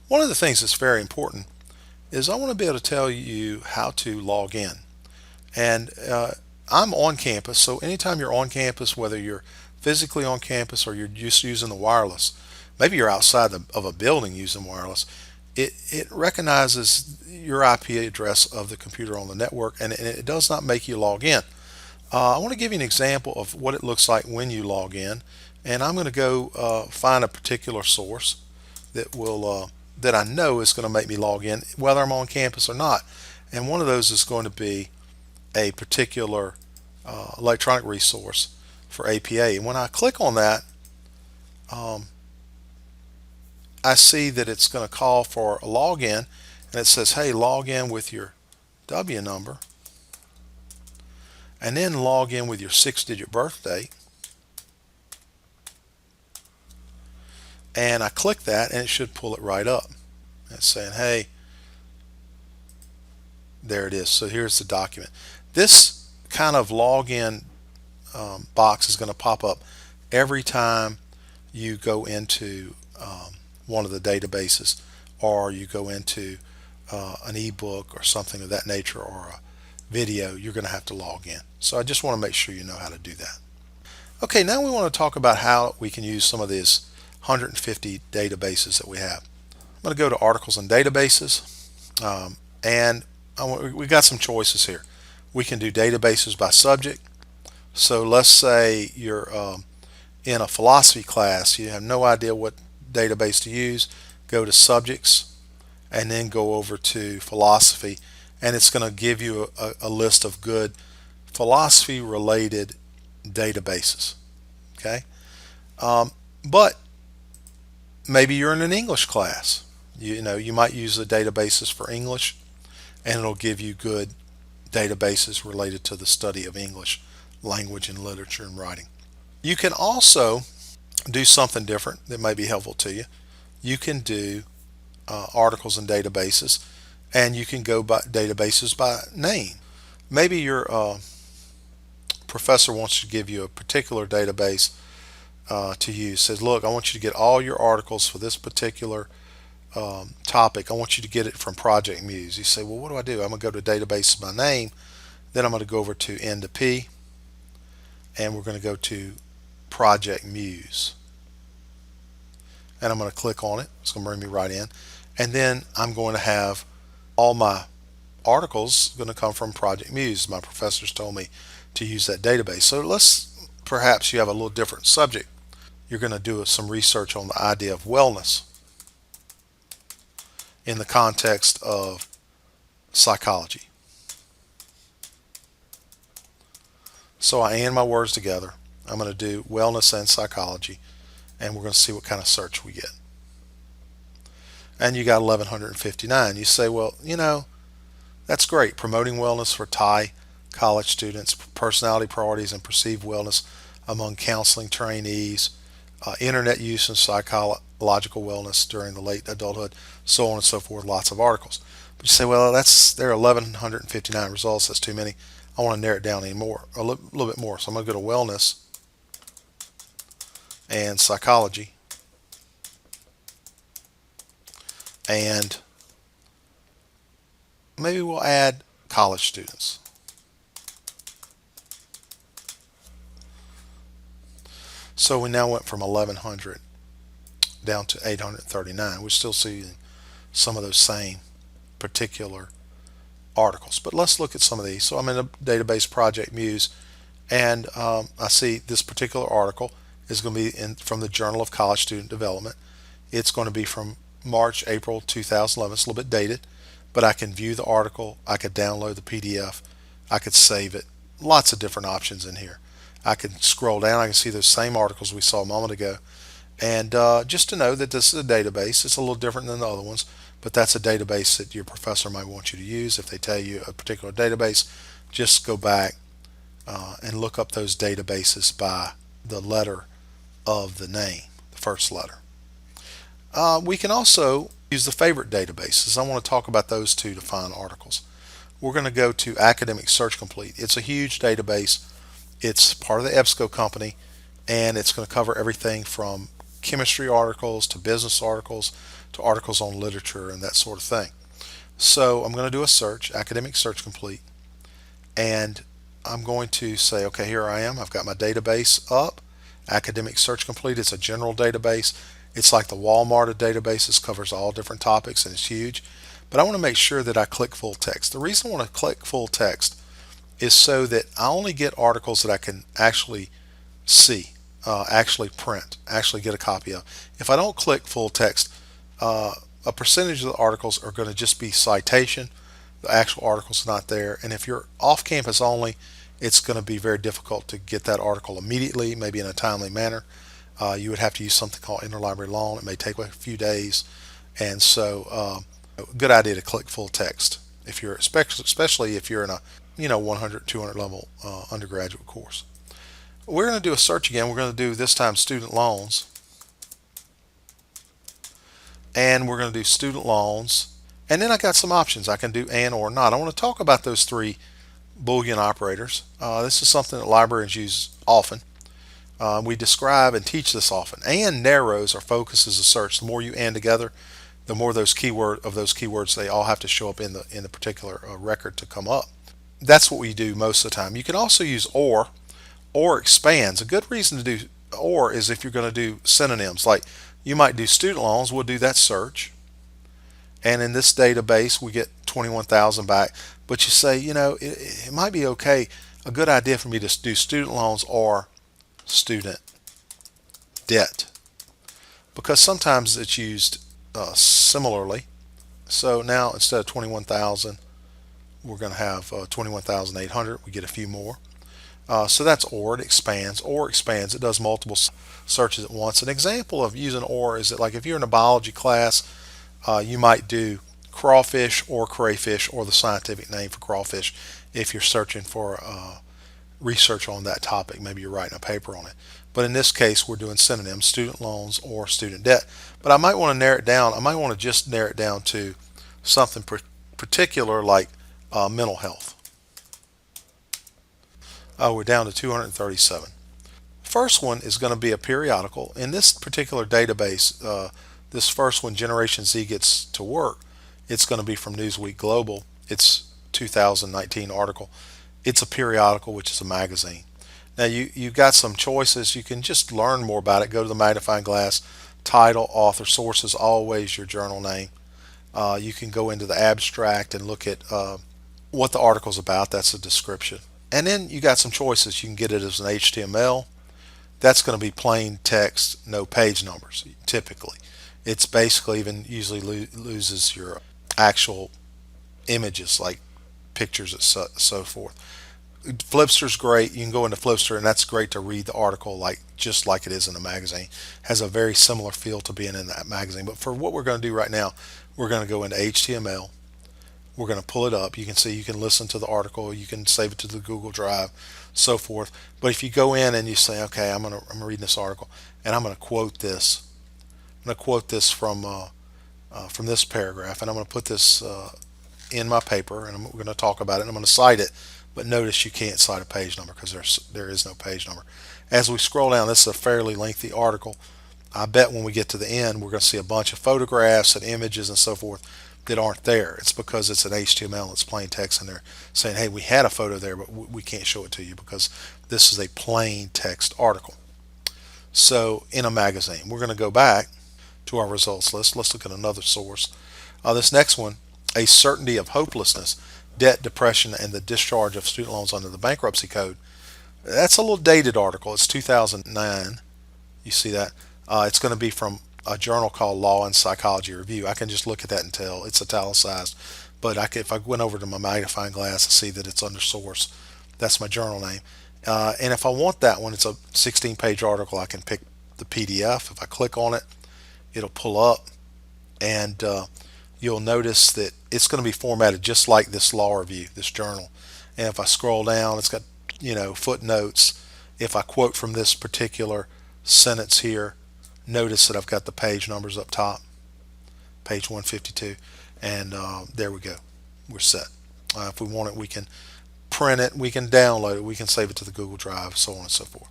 One of the things that's very important is I want to be able to tell you how to log in. And I'm on campus, so anytime you're on campus, whether you're physically on campus or you're just using the wireless, maybe you're outside of a building using wireless, it recognizes your IP address of the computer on the network, and it does not make you log in. I want to give you an example of what it looks like when you log in, and I'm going to go find a particular source that I know is going to make me log in, whether I'm on campus or not. And one of those is going to be a particular electronic resource for APA. And when I click on that, um, I see that it's going to call for a login, and it says, "Hey, log in with your W number, and then log in with your 6-digit birthday." And I click that, and it should pull it right up. It's saying, "Hey, there it is." So here's the document. This kind of login box is going to pop up every time you go into one of the databases, or you go into an ebook or something of that nature, or a video. You're going to have to log in. So I just want to make sure you know how to do that. Okay, now we want to talk about how we can use some of these 150 databases that we have. I'm going to go to articles and databases, and we got some choices here. We can do databases by subject. So let's say you're in a philosophy class, you have no idea what database to use. Go to subjects and then go over to philosophy, and it's going to give you a list of good philosophy related databases. Okay, but maybe you're in an English class. You might use the databases for English, and it'll give you good databases related to the study of English language and literature and writing. You can also do something different that may be helpful to you. You can do articles and databases, and you can go by databases by name. Maybe your professor wants to give you a particular database to use. Says, "Look, I want you to get all your articles for this particular topic. I want you to get it from Project Muse." You say, "Well, what do? I'm going to go to database by name. Then I'm going to go over to N to P, and we're going to go to Project Muse." And I'm going to click on it. It's going to bring me right in. And then I'm going to have all my articles going to come from Project Muse. My professors told me to use that database. So perhaps you have a little different subject. You're going to do some research on the idea of wellness in the context of psychology. So I and my words together. I'm going to do wellness and psychology, and we're going to see what kind of search we get. And you got 1159. You say, "Well, that's great. Promoting wellness for Thai college students, personality priorities and perceived wellness among counseling trainees, internet use and psychological wellness during the late adulthood," so on and so forth. Lots of articles. But you say, "Well, there are 1159 results. That's too many. I want to narrow it down a little bit more." So I'm going to go to wellness and psychology, and maybe we'll add college students. So we now went from 1100 down to 839. We're still seeing some of those same particular articles. But let's look at some of these. So I'm in a database, Project Muse, and I see this particular article is going to be from the Journal of College Student Development. It's going to be from March, April 2011. It's a little bit dated, but I can view the article. I could download the PDF. I could save it. Lots of different options in here. I can scroll down. I can see those same articles we saw a moment ago. And just to know that this is a database, it's a little different than the other ones, but that's a database that your professor might want you to use. If they tell you a particular database, just go back and look up those databases by the letter of the name, the first letter. We can also use the favorite databases. I want to talk about those two to find articles. We're going to go to Academic Search Complete. It's a huge database. It's part of the EBSCO company, and it's going to cover everything from chemistry articles to business articles to articles on literature and that sort of thing. So I'm going to do a search, academic search complete, and I'm going to say, okay, here I am. I've got my database up. Academic search complete. It's a general database. It's like the Walmart of databases, covers all different topics and it's huge. But I want to make sure that I click full text. The reason I want to click full text is so that I only get articles that I can actually see, actually print, actually get a copy of. If I don't click full text, a percentage of the articles are going to just be citation. The actual article's not there. And if you're off campus only, it's going to be very difficult to get that article immediately, maybe in a timely manner. You would have to use something called interlibrary loan. It may take a few days. And so, good idea to click full text if you're, especially if you're in a 100, 200 level undergraduate course. We're going to do a search again. We're going to do this time student loans. And we're going to do student loans. And then I got some options. I can do and or not. I want to talk about those three Boolean operators. This is something that librarians use often. We describe and teach this often. And narrows or focuses a search. The more you and together, the more those keywords, they all have to show up in the particular record to come up. That's what we do most of the time. You can also use or expands. A good reason to do or is if you're going to do synonyms. Like you might do student loans, we'll do that search. And in this database, we get 21,000 back. But you say, it might be okay, a good idea for me to do student loans or student debt. Because sometimes it's used similarly. So now instead of 21,000, we're going to have 21,800. We get a few more. So that's or. It expands. Or expands. It does multiple searches at once. An example of using or is that, like, if you're in a biology class, you might do crawfish or crayfish, or the scientific name for crawfish, if you're searching for research on that topic. Maybe you're writing a paper on it. But in this case, we're doing synonyms, student loans or student debt. But I might want to narrow it down. I might want to just narrow it down to something particular like mental health. We're down to 237. First one is going to be a periodical. In this particular database, this first one, Generation Z Gets to Work, it's going to be from Newsweek Global. It's 2019 article. It's a periodical, which is a magazine. Now you've got some choices. You can just learn more about it. Go to the magnifying glass, title, author, sources, always your journal name. You can go into the abstract and look at what the article's about. That's a description. And then you got some choices. You can get it as an HTML. That's going to be plain text, no page numbers, typically. It's basically even usually loses your actual images like pictures and so forth. Flipster's great. You can go into Flipster and that's great to read the article just like it is in the magazine. Has a very similar feel to being in that magazine. But for what we're going to do right now, we're going to go into HTML. We're going to pull it up. You can see, you can listen to the article, you can save it to the Google Drive, so forth. But if you go in and you say, okay, I'm reading this article and I'm going to quote this. I'm going to quote this from this paragraph, and I'm going to put this in my paper, and we're going to talk about it, and I'm going to cite it. But notice you can't cite a page number because there is no page number. As we scroll down, this is a fairly lengthy article. I bet when we get to the end, we're going to see a bunch of photographs and images and so forth that aren't there. It's because it's an HTML, it's plain text, and they're saying, hey, we had a photo there, but we can't show it to you because this is a plain text article. So in a magazine, we're going to go back to our results list. Let's look at another source. This next one, a certainty of hopelessness, debt, depression, and the discharge of student loans under the bankruptcy code. That's a little dated article. It's 2009. You see that? It's going to be from a journal called Law and Psychology Review. I can just look at that and tell it's italicized. But if I went over to my magnifying glass, I see that it's under source. That's my journal name. And if I want that one, it's a 16-page article. I can pick the PDF. If I click on it, it'll pull up, and you'll notice that it's going to be formatted just like this law review, this journal. And if I scroll down, it's got footnotes. If I quote from this particular sentence here, notice that I've got the page numbers up top, page 152, and there we go. We're set. If we want it, we can print it, we can download it, we can save it to the Google Drive, so on and so forth.